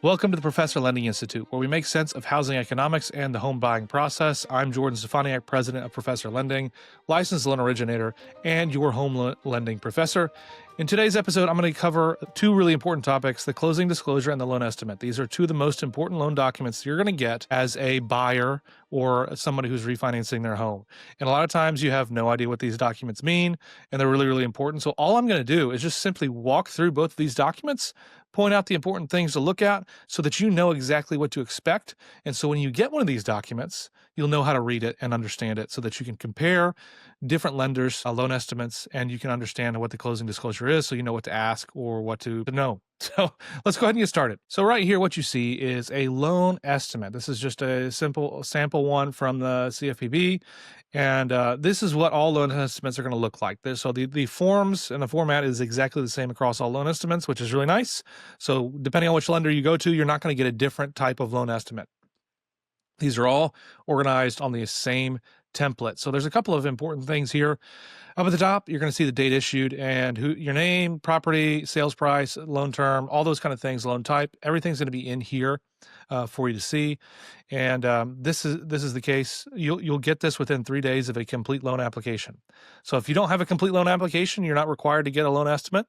Welcome to the Professor Lending Institute, where we make sense of housing economics and the home buying process. I'm Jordan Steffaniak, president of Professor Lending, licensed loan originator, and your home lending professor. In today's episode, I'm going to cover two really important topics, the closing disclosure and the loan estimate. These are two of the most important loan documents you're going to get as a buyer or somebody who's refinancing their home. And a lot of times you have no idea what these documents mean, and they're really, really important. So all I'm going to do is just simply walk through both of these documents, point out the important things to look at so that you know exactly what to expect. And so when you get one of these documents, you'll know how to read it and understand it so that you can compare different lenders' loan estimates, and you can understand what the closing disclosure is so you know what to ask or what to know. So let's go ahead and get started. So right here, what you see is a loan estimate. This is just a simple sample one from the CFPB. And this is what all loan estimates are going to look like. So the forms and the format is exactly the same across all loan estimates, which is really nice. So depending on which lender you go to, you're not going to get a different type of loan estimate. These are all organized on the same template. So there's a couple of important things here. Up at the top, you're going to see the date issued and your name, property, sales price, loan term, all those kind of things, loan type. Everything's going to be in here for you to see. And this is the case. You'll get this within 3 days of a complete loan application. So if you don't have a complete loan application, you're not required to get a loan estimate.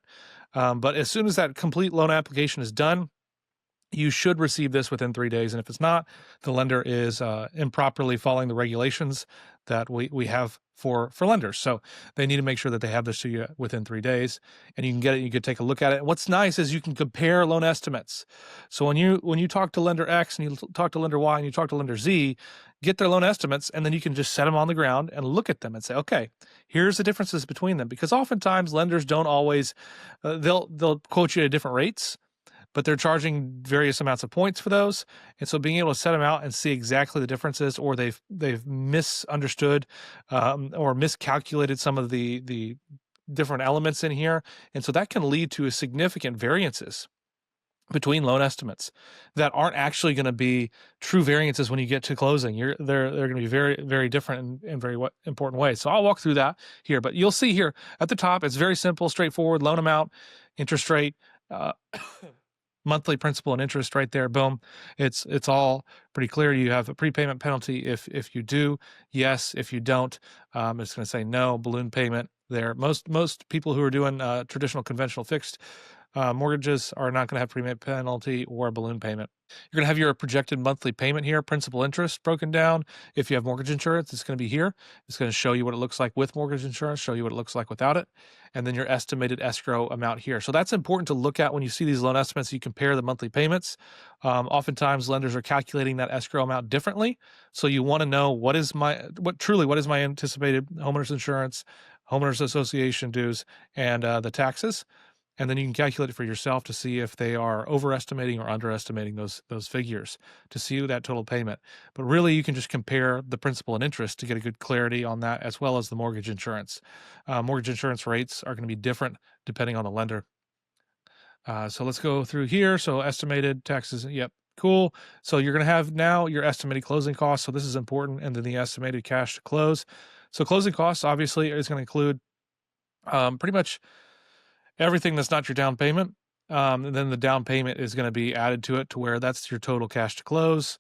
But as soon as that complete loan application is done, you should receive this within 3 days. And if it's not, the lender is improperly following the regulations that we have for lenders. So they need to make sure that they have this to you within 3 days, and you can get it. You can take a look at it. And what's nice is you can compare loan estimates. So when you talk to lender X and you talk to lender Y and you talk to lender Z, get their loan estimates, and then you can just set them on the ground and look at them and say, okay, here's the differences between them. Because oftentimes lenders don't always, they'll quote you at different rates, but they're charging various amounts of points for those. And so being able to set them out and see exactly the differences, or they've misunderstood or miscalculated some of the different elements in here. And so that can lead to significant variances between loan estimates that aren't actually going to be true variances when you get to closing. They're going to be very, very different in very important ways. So I'll walk through that here, but you'll see here at the top, it's very simple, straightforward: loan amount, interest rate, monthly principal and interest right there. Boom. It's all pretty clear. You have a prepayment penalty if you do. Yes. If you don't, it's going to say no. Balloon payment there. Most people who are doing traditional conventional fixed mortgages are not going to have prepayment penalty or a balloon payment. You're going to have your projected monthly payment here, principal interest broken down. If you have mortgage insurance, it's going to be here. It's going to show you what it looks like with mortgage insurance, show you what it looks like without it, and then your estimated escrow amount here. So that's important to look at when you see these loan estimates. You compare the monthly payments. Oftentimes lenders are calculating that escrow amount differently. So you want to know what is my anticipated homeowners insurance, homeowners association dues, and the taxes. And then you can calculate it for yourself to see if they are overestimating or underestimating those figures to see that total payment. But really, you can just compare the principal and interest to get a good clarity on that, as well as the mortgage insurance. Mortgage insurance rates are going to be different depending on the lender. So let's go through here. So estimated taxes, yep, cool. So you're going to have now your estimated closing costs. So this is important. And then the estimated cash to close. So closing costs obviously is going to include pretty much everything that's not your down payment. And then the down payment is going to be added to it to where that's your total cash to close.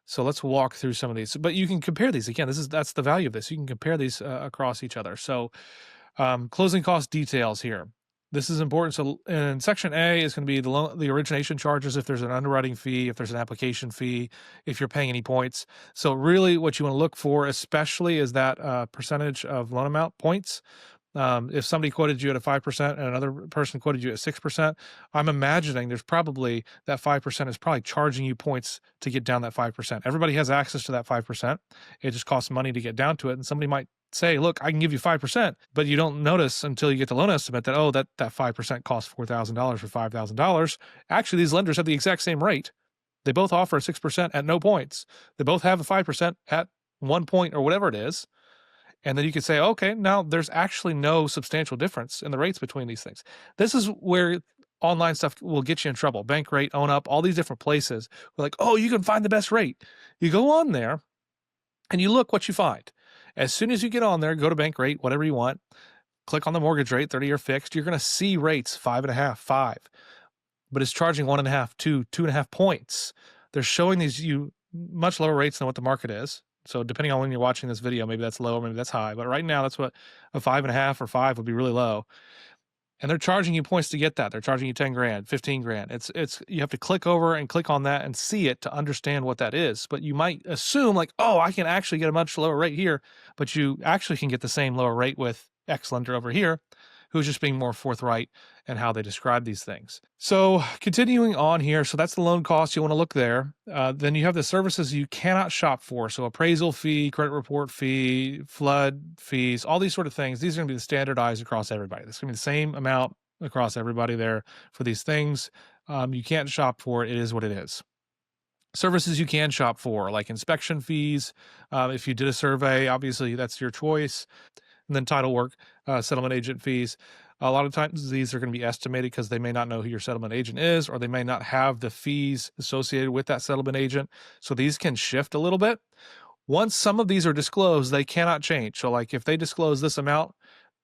So let's walk through some of these, but you can compare these. Again, that's the value of this. You can compare these across each other. So closing cost details here. This is important. So in section A is going to be the origination charges, if there's an underwriting fee, if there's an application fee, if you're paying any points. So really what you want to look for especially is that percentage of loan amount points. If somebody quoted you at a 5% and another person quoted you at 6%, I'm imagining there's probably that 5% is probably charging you points to get down that 5%. Everybody has access to that 5%. It just costs money to get down to it. And somebody might say, look, I can give you 5%, but you don't notice until you get the loan estimate that, oh, that 5% costs $4,000 or $5,000. Actually, these lenders have the exact same rate. They both offer a 6% at no points. They both have a 5% at 1 point or whatever it is. And then you could say, okay, now there's actually no substantial difference in the rates between these things. This is where online stuff will get you in trouble. Bankrate, OwnUp, all these different places. We're like, oh, you can find the best rate. You go on there and you look what you find. As soon as you get on there, go to Bankrate, whatever you want, click on the mortgage rate, 30-year fixed, you're going to see rates 5.5, 5. but it's charging 1.5 to 2.5 points. They're showing these you much lower rates than what the market is. So depending on when you're watching this video, maybe that's low, maybe that's high. But right now, that's what a 5.5 or 5 would be really low. And they're charging you points to get that. They're charging you 10 grand, 15 grand. It's you have to click over and click on that and see it to understand what that is. But you might assume like, oh, I can actually get a much lower rate here, but you actually can get the same lower rate with X lender over here, who's just being more forthright in how they describe these things. So continuing on here, so that's the loan cost. You want to look there. Then you have the services you cannot shop for. So appraisal fee, credit report fee, flood fees, all these sort of things. These are going to be standardized across everybody. This is going to be the same amount across everybody there for these things. You can't shop for it. It is what it is. Services you can shop for, like inspection fees. If you did a survey, obviously that's your choice. And then title work, settlement agent fees. A lot of times these are going to be estimated because they may not know who your settlement agent is, or they may not have the fees associated with that settlement agent. So these can shift a little bit. Once some of these are disclosed, they cannot change. So like if they disclose this amount,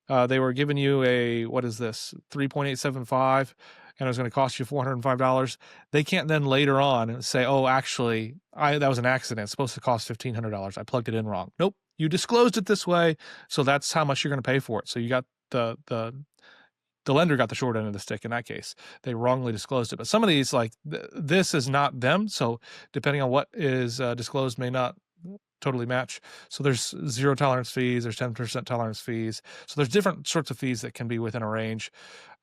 they were giving you a, what is this, 3.875, and it was going to cost you $405. They can't then later on say, oh, actually, that was an accident. It's supposed to cost $1,500. I plugged it in wrong. Nope. You disclosed it this way, so that's how much you're going to pay for it. So you got the lender got the short end of the stick in that case. They wrongly disclosed it. But some of these, like this is not them. So depending on what is disclosed may not totally match. So there's 0 tolerance fees, there's 10% tolerance fees. So there's different sorts of fees that can be within a range.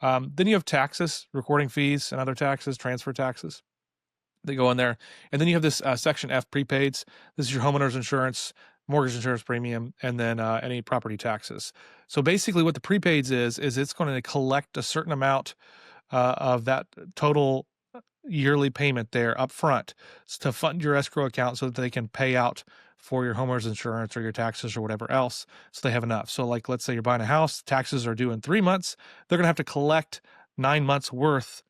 Then you have taxes, recording fees and other taxes, transfer taxes. They go in there. And then you have this section F, prepaids. This is your homeowner's insurance, mortgage insurance premium, and then any property taxes. So basically what the prepaids is it's going to collect a certain amount of that total yearly payment there up front to fund your escrow account so that they can pay out for your homeowner's insurance or your taxes or whatever else, so they have enough. So like, let's say you're buying a house, taxes are due in 3 months. They're going to have to collect 9 months worth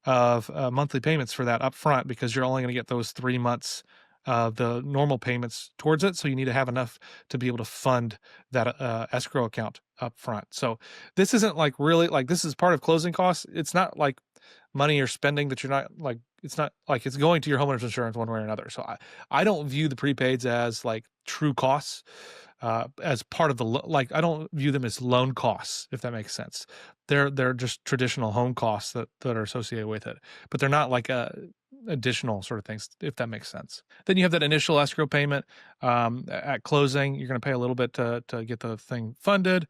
of monthly payments for that up front because you're only going to get those 3 months the normal payments towards it. So you need to have enough to be able to fund that escrow account up front. So this isn't like really like this is part of closing costs. It's not like money you're spending that you're not like, it's not like it's going to your homeowner's insurance one way or another. So I don't view the prepaids as like true costs as part of the, like, I don't view them as loan costs, if that makes sense. They're just traditional home costs that are associated with it, but they're not like additional sort of things, if that makes sense. Then you have that initial escrow payment at closing. You're going to pay a little bit to get the thing funded.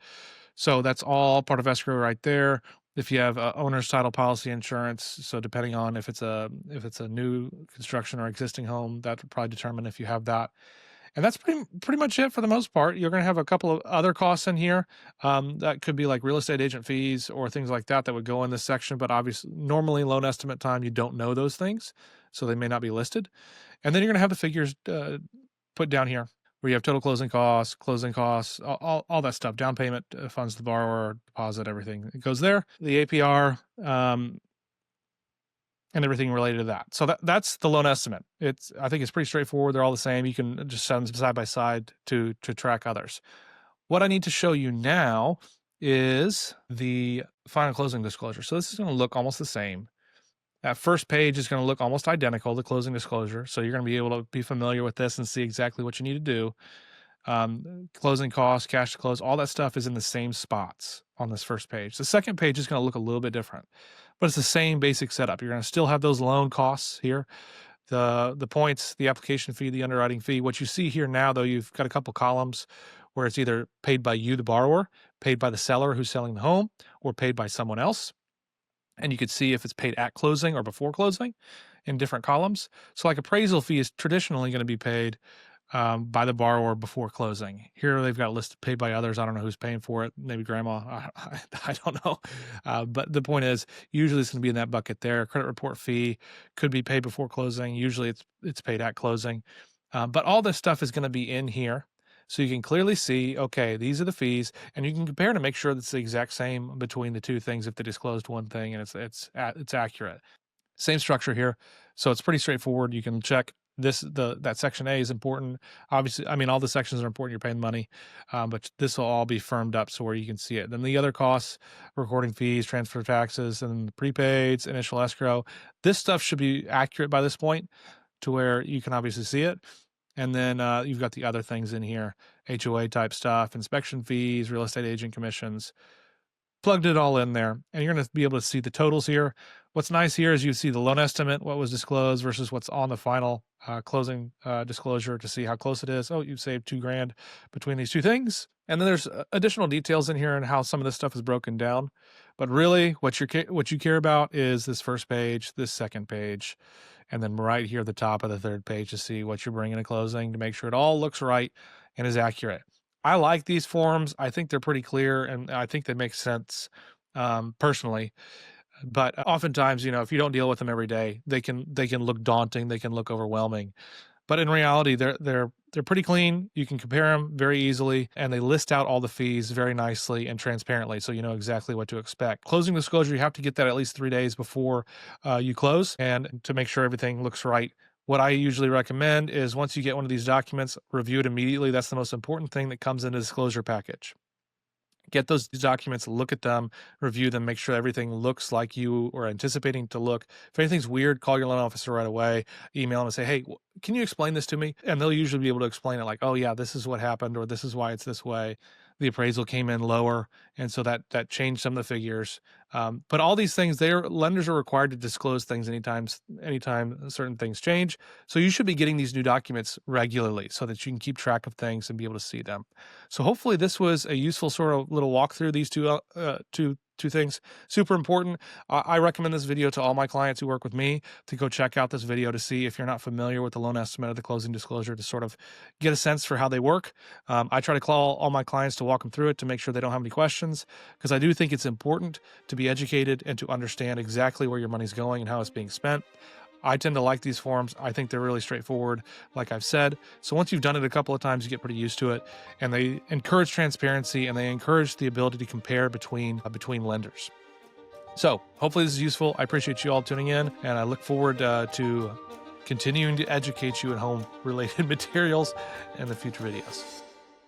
So that's all part of escrow right there. If you have owner's title policy insurance, so depending on if it's a new construction or existing home, that would probably determine if you have that. And that's pretty much it for the most part. You're going to have a couple of other costs in here. That could be like real estate agent fees or things like that would go in this section. But obviously, normally loan estimate time, you don't know those things, so they may not be listed. And then you're going to have the figures put down here, where you have total closing costs, all that stuff. Down payment funds the borrower, deposit, everything. It goes there. The APR, and everything related to that. So that's the loan estimate. I think it's pretty straightforward. They're all the same. You can just set them side by side to track others. What I need to show you now is the final closing disclosure. So this is going to look almost the same. That first page is going to look almost identical, the closing disclosure. So you're going to be able to be familiar with this and see exactly what you need to do. Closing costs, cash to close, all that stuff is in the same spots on this first page. The second page is going to look a little bit different, but it's the same basic setup. You're going to still have those loan costs here, the points, the application fee, the underwriting fee. What you see here now, though, you've got a couple columns where it's either paid by you, the borrower, paid by the seller who's selling the home, or paid by someone else. And you could see if it's paid at closing or before closing in different columns. So like appraisal fee is traditionally going to be paid by the borrower before closing. Here they've got listed paid by others. I don't know who's paying for it. Maybe grandma. I don't know. But the point is, usually it's going to be in that bucket there. Credit report fee could be paid before closing. Usually it's paid at closing. But all this stuff is going to be in here. So you can clearly see, okay, these are the fees, and you can compare to make sure that's the exact same between the two things if they disclosed one thing and it's accurate. Same structure here. So it's pretty straightforward. You can check that section A is important. Obviously, I mean, all the sections are important. You're paying money, but this will all be firmed up so where you can see it. Then the other costs, recording fees, transfer taxes, and prepaids, initial escrow. This stuff should be accurate by this point to where you can obviously see it. And then you've got the other things in here, HOA type stuff, inspection fees, real estate agent commissions. Plugged it all in there, and you're going to be able to see the totals here. What's nice here is you see the loan estimate, what was disclosed versus what's on the final closing disclosure to see how close it is. Oh, you've saved $2,000 between these two things. And then there's additional details in here and how some of this stuff is broken down. But really, what you care about is this first page, this second page, and then right here at the top of the third page to see what you're bringing to closing to make sure it all looks right and is accurate. I like these forms. I think they're pretty clear, and I think they make sense personally. But oftentimes, if you don't deal with them every day, they can look daunting. They can look overwhelming. But in reality, they're pretty clean. You can compare them very easily, and they list out all the fees very nicely and transparently, so you know exactly what to expect. Closing disclosure, you have to get that at least 3 days before you close, and to make sure everything looks right. What I usually recommend is once you get one of these documents, review it immediately. That's the most important thing that comes in the disclosure package. Get those documents, look at them, review them, make sure everything looks like you were anticipating to look. If anything's weird, call your loan officer right away, email them and say, hey, can you explain this to me? And they'll usually be able to explain it like, oh yeah, this is what happened, or this is why it's this way. The appraisal came in lower, and so that changed some of the figures. But all these things, lenders are required to disclose things anytime certain things change. So you should be getting these new documents regularly so that you can keep track of things and be able to see them. So hopefully this was a useful sort of little walk through these two things. Super important. I recommend this video to all my clients who work with me to go check out this video to see if you're not familiar with the loan estimate or the closing disclosure to sort of get a sense for how they work. I try to call all my clients to walk them through it to make sure they don't have any questions, because I do think it's important to be educated and to understand exactly where your money's going and how it's being spent. I tend to like these forms. I think they're really straightforward, like I've said. So once you've done it a couple of times, you get pretty used to it. And they encourage transparency, and they encourage the ability to compare between lenders. So hopefully this is useful. I appreciate you all tuning in, and I look forward to continuing to educate you in home-related materials in the future videos.